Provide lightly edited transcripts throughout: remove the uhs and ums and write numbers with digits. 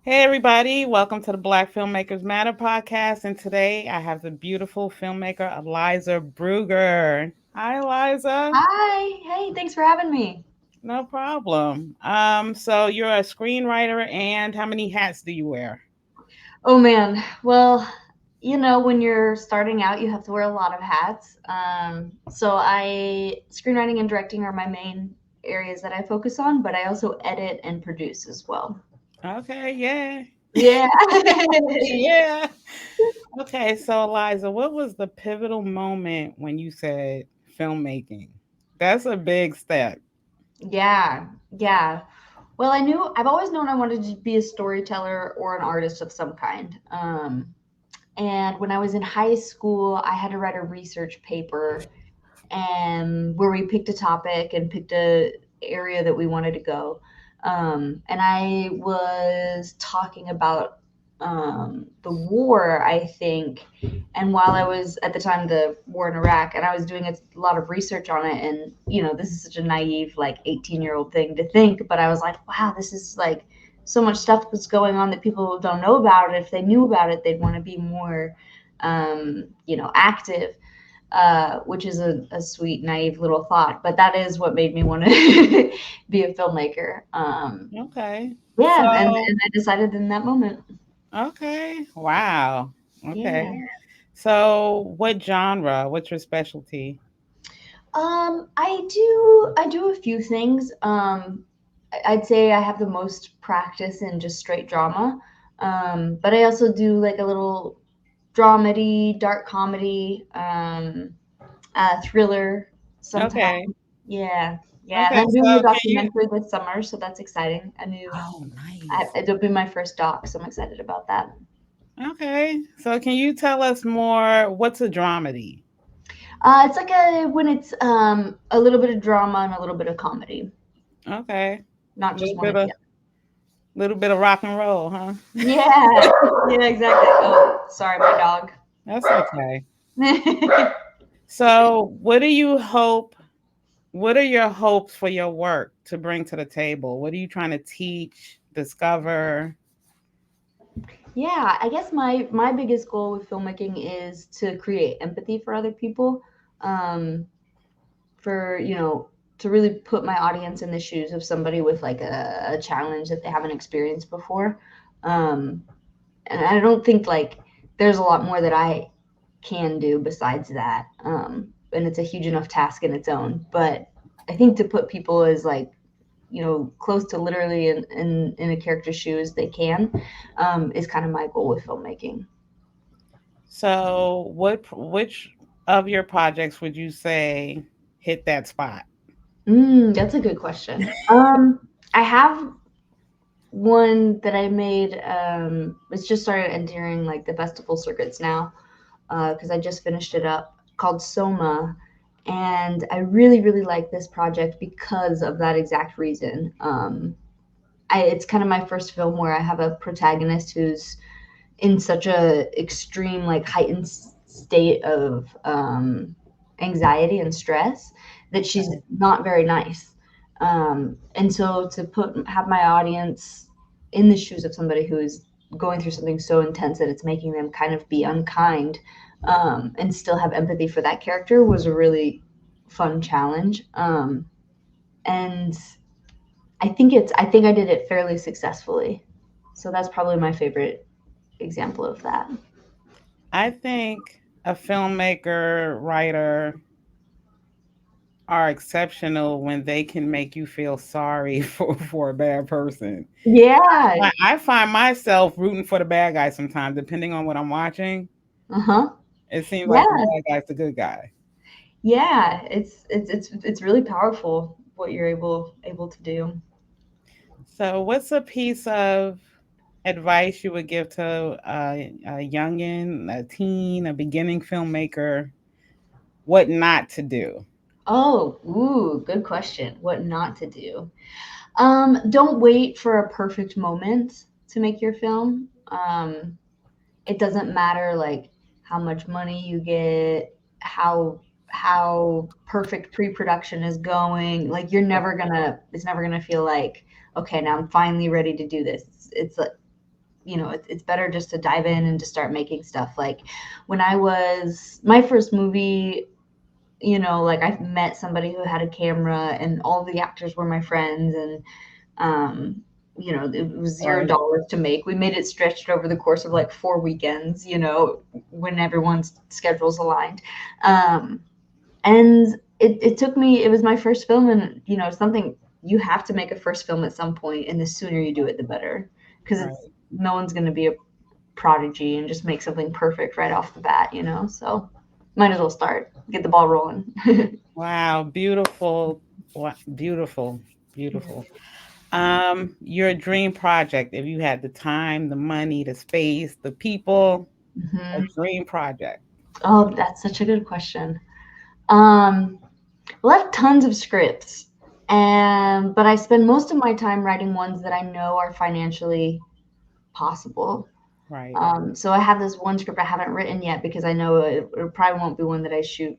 Hey, everybody. Welcome to the Black Filmmakers Matter podcast. And today I have the beautiful filmmaker Aliza Brugger. Hi, Eliza. Hi. Hey, thanks for having me. No problem. So you're a screenwriter, and how many hats do you wear? Oh man. Well, when you're starting out, you have to wear a lot of hats. So screenwriting and directing are my main areas that I focus on, but I also edit and produce as well. Okay, yeah. Yeah. Yeah. Okay, so Eliza, what was the pivotal moment when you said filmmaking? That's a big step. Yeah. Yeah. Well, I've always known I wanted to be a storyteller or an artist of some kind. And when I was in high school, I had to write a research paper and where we picked a topic and picked a area that we wanted to go. And I was talking about the war, I think. And while I was at the time the war in Iraq, and I was doing a lot of research on it, and this is such a naive like 18-year-old thing to think, but I was like, wow, this is like so much stuff that's going on that people don't know about. If they knew about it, they'd want to be more, active, which is a sweet, naive little thought. But that is what made me want to be a filmmaker. Okay. Yeah, So, and I decided in that moment. okay. Wow. Okay. Yeah. So, what genre? What's your specialty? I do a few things. I'd say I have the most practice in just straight drama. But I also do like a little dramedy, dark comedy, thriller sometimes. Okay. Yeah, yeah. And Okay. I'm doing So, a can you? documentary this summer, so that's exciting. Oh, nice. It'll be my first doc, so I'm excited about that. Okay. So, can you tell us more? What's a dramedy? It's like when it's a little bit of drama and a little bit of comedy, Okay. not just one or the Little bit of rock and roll, huh? other. Yeah, yeah, exactly. Oh, sorry, my dog. That's okay. So, what do you hope? What are your hopes for your work to bring to the table? What are you trying to teach, discover? Yeah, I guess my biggest goal with filmmaking is to create empathy for other people. Um, for to really put my audience in the shoes of somebody with like a challenge that they haven't experienced before. um, and I don't think like there's a lot more that I can do besides that. And it's a huge enough task in its own, but I think to put people as like close to literally in a character's shoes they can, is kind of my goal with filmmaking. So, which of your projects would you say hit that spot? That's a good question. I have one that I made. It's just started entering like the festival circuits now, because I just finished it up, called Soma. And I really, really like this project because of that exact reason. It's kind of my first film where I have a protagonist who's in such a extreme, like heightened state of anxiety and stress that she's Okay. not very nice. And so to have my audience in the shoes of somebody who is going through something so intense that it's making them kind of be unkind, and still have empathy for that character was a really fun challenge. And I think I did it fairly successfully. So that's probably my favorite example of that. I think a filmmaker, writer are exceptional when they can make you feel sorry for a bad person. Yeah. I find myself rooting for the bad guy sometimes, depending on what I'm watching. Uh-huh. It seems like the Yeah. bad guy's the good guy. Yeah. It's really powerful what you're able to do. So, what's a piece of advice you would give to a youngin, a teen, a beginning filmmaker, what not to do? Oh, ooh, good question. What not to do? Don't wait for a perfect moment to make your film. It doesn't matter like how much money you get, how perfect pre-production is going. Like it's never gonna feel like, okay, now I'm finally ready to do this. It's like it's better just to dive in and to start making stuff. Like when I was my first movie, like I met somebody who had a camera, and all the actors were my friends, and um, it was Right. $0 to make. We made it stretched over the course of like 4 weekends, when everyone's schedules aligned. Um, and it took me, it was my first film, and something, you have to make a first film at some point, and the sooner you do it, the better, because it's Right. no one's going to be a prodigy and just make something perfect right off the bat, so might as well start, get the ball rolling. Wow. Beautiful. Beautiful. Beautiful. Your dream project, if you had the time, the money, the space, the people, a Hmm. dream project. Oh, that's such a good question. um well, I have tons of scripts, and but I spend most of my time writing ones that I know are financially possible. Right. So I have this one script I haven't written yet, because I know it probably won't be one that I shoot,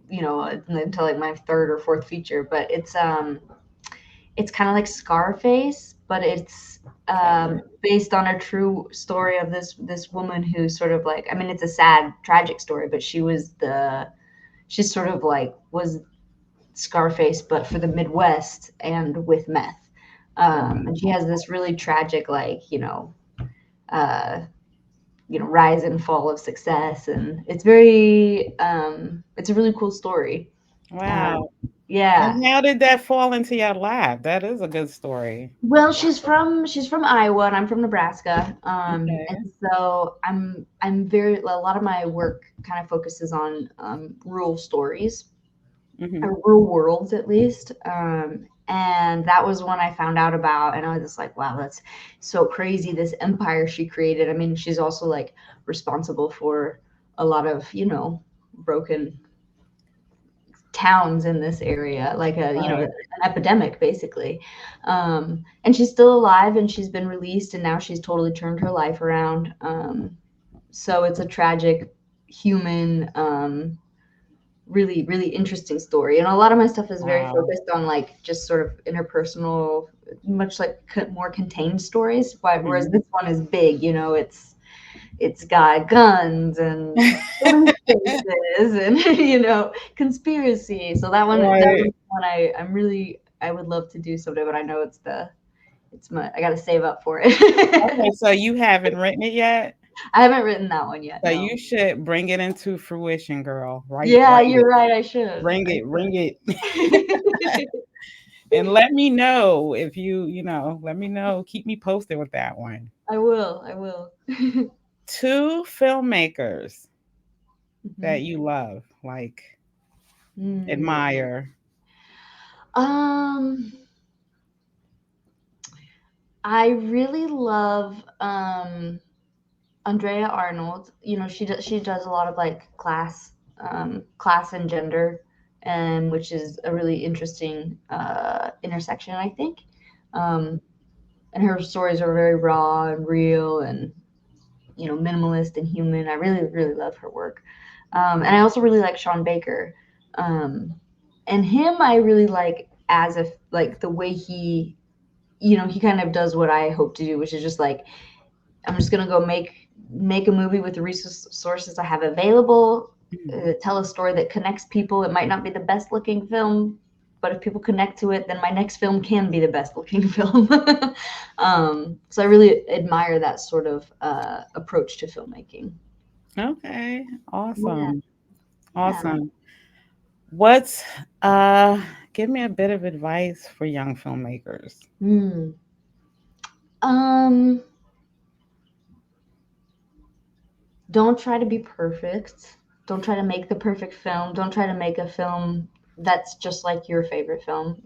until like my third or fourth feature. But it's kind of like Scarface, but it's Okay. based on a true story of this woman who sort of like, I mean, it's a sad, tragic story, but she sort of like was Scarface, but for the Midwest and with meth. And she has this really tragic, like, uh, rise and fall of success, and it's a really cool story. Wow. Um, yeah. And how did that fall into your lap? That is a good story. Well, she's from Iowa, and I'm from Nebraska. And Okay. so I'm very a lot of my work kind of focuses on rural stories, Hmm. or rural worlds at least. And that was one I found out about, and I was just like, wow, that's so crazy, this empire she created. I mean, she's also like responsible for a lot of, broken towns in this area, like an Right. epidemic basically. And she's still alive, and she's been released, and now she's totally turned her life around. So it's a tragic, human, really, really interesting story. And a lot of my stuff is very Wow. focused on like just sort of interpersonal, much like more contained stories. Whereas Mhm. this one is big, it's got guns and filling spaces and conspiracy. So that Right. one's one I would love to do someday, but I know I got to save up for Okay, it. so you haven't written it yet? I haven't written that one yet. So No. you should bring it into fruition, girl. Yeah, Write you're it. right. I should. Bring it, bring it. I should. And let me know if let me know. Keep me posted with that one. I will. I will. Two filmmakers that Mhm. you love, like Mm. admire. Um, I really love Andrea Arnold. She does a lot of like class and gender, and which is a really interesting intersection, I think. Um, and her stories are very raw and real, and minimalist and human. I really, really love her work. And I also really like Sean Baker. Um, and him, I really like as if like the way he kind of does what I hope to do, which is just like, I'm just gonna go make a movie with the resources I have available. Mhm. Tell a story that connects people. It might not be the best looking film, but if people connect to it, then my next film can be the best looking film. So I really admire that sort of approach to filmmaking. Okay. Yeah, Awesome. yeah. Awesome. What's uh give me a bit of advice for young filmmakers. Hmm. Um, don't try to be perfect. Don't try to make the perfect film. Don't try to make a film that's just like your favorite film.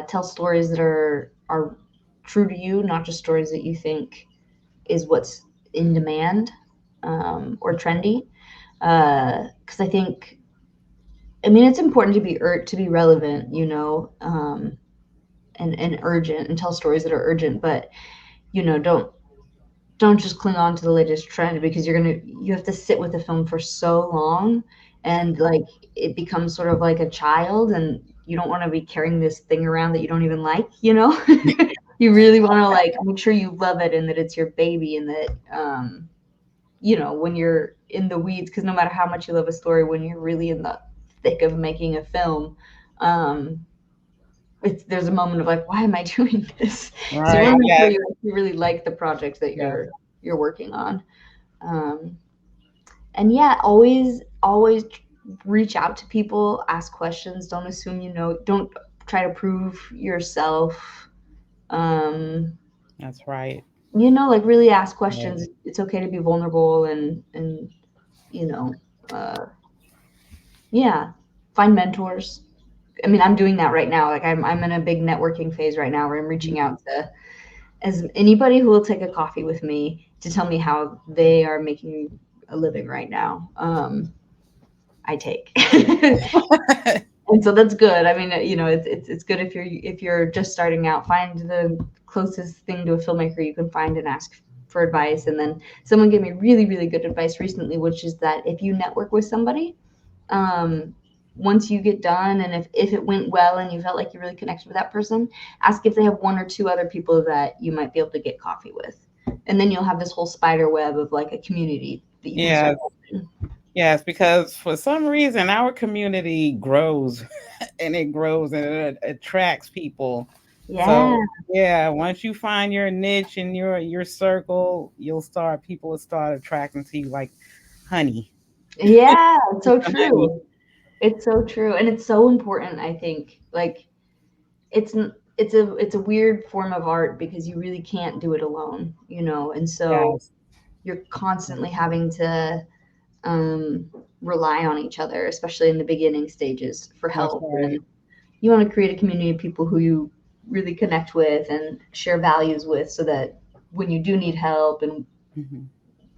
Tell stories that are true to you, not just stories that you think is what's in demand, or trendy. Because I think, I mean, it's important to be relevant, and urgent, and tell stories that are urgent. But don't just cling on to the latest trend, because you have to sit with the film for so long, and like it becomes sort of like a child, and you don't want to be carrying this thing around that you don't even like. You really want to like make sure you love it and that it's your baby and that when you're in the weeds, because no matter how much you love a story, when you're really in the thick of making a film, um, there's a moment of like, why am I doing this? So you Right. want to make sure Yes. you really like the project that Yes. you're working on. Um, and yeah, always reach out to people, ask questions, don't assume don't try to prove yourself. Um, That's right. like really ask Right. questions. It's okay to be vulnerable and you know, uh, yeah, find mentors. I mean, I'm doing that right now. Like I'm in a big networking phase right now where I'm reaching out to as anybody who will take a coffee with me to tell me how they are making a living right now. I take. And so that's good. I mean, it's good if you're just starting out. Find the closest thing to a filmmaker you can find and ask for advice. And then someone gave me really really good advice recently, which is that if you network with somebody, um, once you get done, and if it went well and you felt like you really connected with that person, ask if they have one or two other people that you might be able to get coffee with, and then you'll have this whole spider web of like a community that you can start Yes. building. Yes, because for some reason our community grows and it grows and it attracts people. Yeah. So yeah, once you find your niche and your circle, people will start attracting to you like honey. Yeah, it's so Honey. true. It's so true, and it's so important. I think like it's a weird form of art because you really can't do it alone, and so Yes, you're constantly having to um, rely on each other, especially in the beginning stages for that's help. right. And you want to create a community of people who you really connect with and share values with, so that when you do need help and Mhm.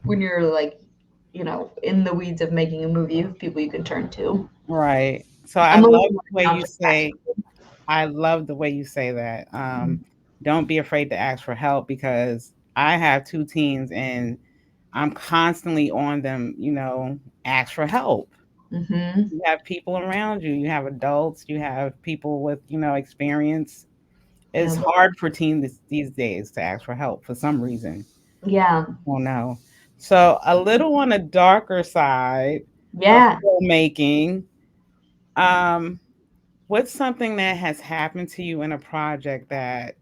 when you're like, in the weeds of making a movie, you have people you can turn to. Right. So I'm always working on just that. I love the way you say that. Don't be afraid to ask for help because I have two teens and I'm constantly on them, ask for help. Mm-hmm. You have people around you, you have adults, you have people with, experience. It's Yeah. hard for teens these days to ask for help for some reason. Yeah. Oh no. So a little on the darker side of Yeah. filmmaking, um, what's something that has happened to you in a project that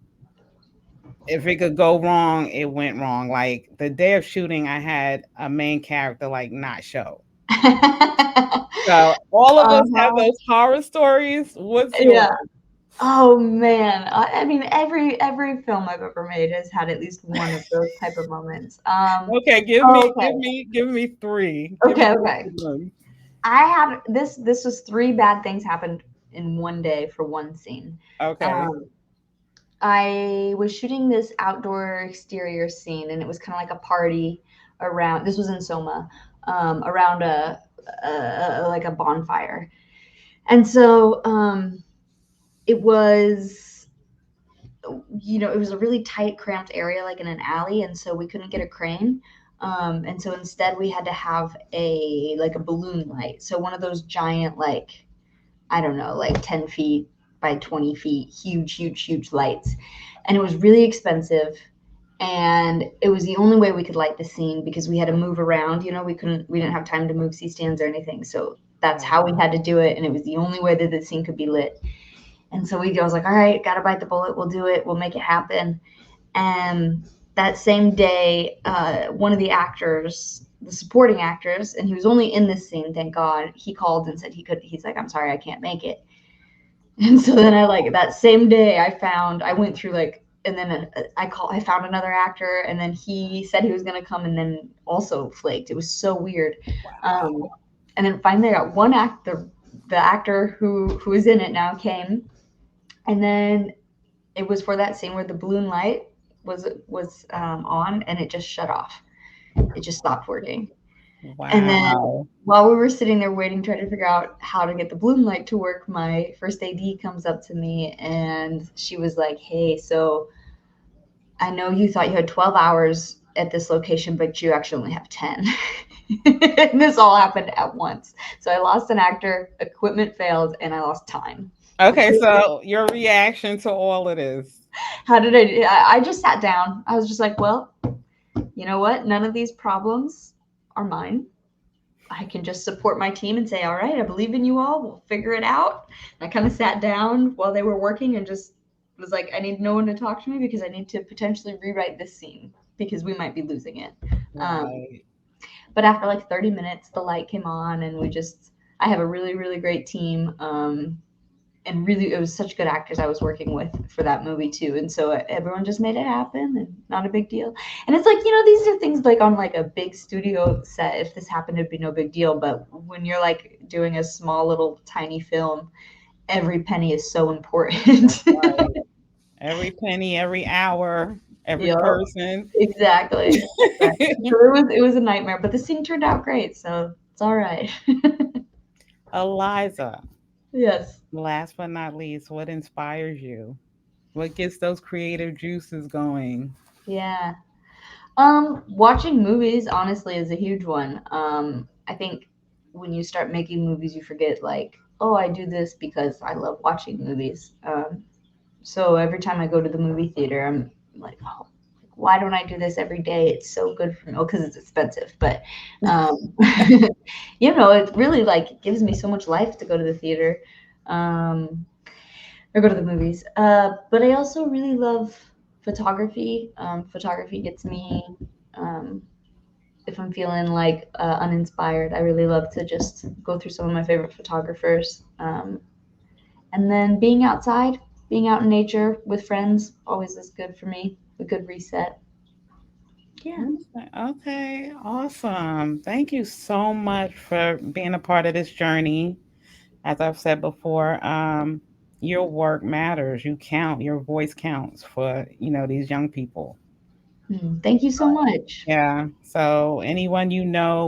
if it could go wrong, it went wrong? Like the day of shooting, I had a main character like not show. So all of us have Uh-huh. those horror stories. What's yours? Yeah. Oh man. I mean, every film I've ever made has had at least one of those type of moments. Okay, give me, Okay. give me, give me three. Give me Okay. three Okay. good ones. I had this was three bad things happened in one day for one scene. Okay. Um, I was shooting this outdoor exterior scene, and it was kind of like a party around. This was in Soma, around like a bonfire, and so it was it was a really tight, cramped area, like in an alley, and so we couldn't get a crane. And so instead, we had to have a balloon light. So one of those giant, like I don't know, like 10 feet by 20 feet, huge, huge, huge lights, and it was really expensive. And it was the only way we could light the scene because we had to move around. We didn't have time to move C stands or anything. So that's Right. how we had to do it, and it was the only way that the scene could be lit. And so I was like, all right, gotta bite the bullet. We'll do it. We'll make it happen. And that same day, one of the actors, the supporting actors, and he was only in this scene, thank God, he called and said he could. He's like, I'm sorry, I can't make it. And so then that same day I went through and then I found another actor, and then he said he was gonna come, and then also flaked. It was so weird. Um, and then finally I got one actor, the actor who was in it now came, and then it was for that scene where the balloon light was on, and it just shut off. It just stopped working. And then Wow. while we were sitting there waiting, trying to figure out how to get the balloon light to work, my first AD comes up to me and she was like, "Hey, so I know you thought you had 12 hours at this location, but you actually only have 10." And this all happened at once. So I lost an actor, equipment failed, and I lost time. Okay, so your reaction to all of this. How did I do? I just sat down. I was just like, well, you know what? None of these problems are mine. I can just support my team and say, all right, I believe in you all. We'll figure it out. And I kind of sat down while they were working and just was like, I need no one to talk to me because I need to potentially rewrite this scene because we might be losing it. Um, Right. but after like 30 minutes, the light came on and I have a really, really great team. And really, it was such good actors I was working with for that movie too. And so everyone just made it happen and not a big deal. And it's like, these are things like on like a big studio set. If this happened, it'd be no big deal. But when you're like doing a small little tiny film, every penny is so important. Right. Every penny, every hour, every Yep, person. exactly. Exactly. So it was a nightmare, but the scene turned out great, so it's all right. Eliza, Yes. last but not least, what inspires you? What gets those creative juices going? Yeah. Watching movies honestly is a huge one. I think when you start making movies, you forget like, oh, I do this because I love watching movies. So every time I go to the movie theater, I'm like, oh, why don't I do this every day? It's so good for me. Oh, because it's expensive, but um, it really like gives me so much life to go to the theater, um, or go to the movies. But I also really love photography. Photography gets me. Um, if I'm feeling like uninspired, I really love to just go through some of my favorite photographers. And then being out in nature with friends, always is good for me. A good reset. Yeah. Okay, okay, awesome. Thank you so much for being a part of this journey. As I've said before, your work matters. You count. Your voice counts for these young people. Thank you so much. Yeah. So anyone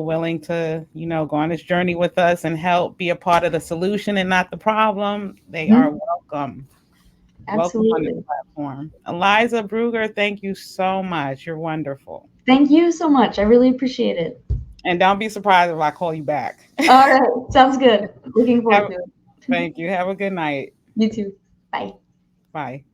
willing to go on this journey with us and help be a part of the solution and not the problem, they are Mhm. welcome. Welcome on this Absolutely. platform. Eliza Brugger, thank you so much. You're wonderful. Thank you so much. I really appreciate it. And don't be surprised if I call you back. All right. Sounds good. Looking forward Have, to it. thank you. Have a good night. You too. Bye. Bye.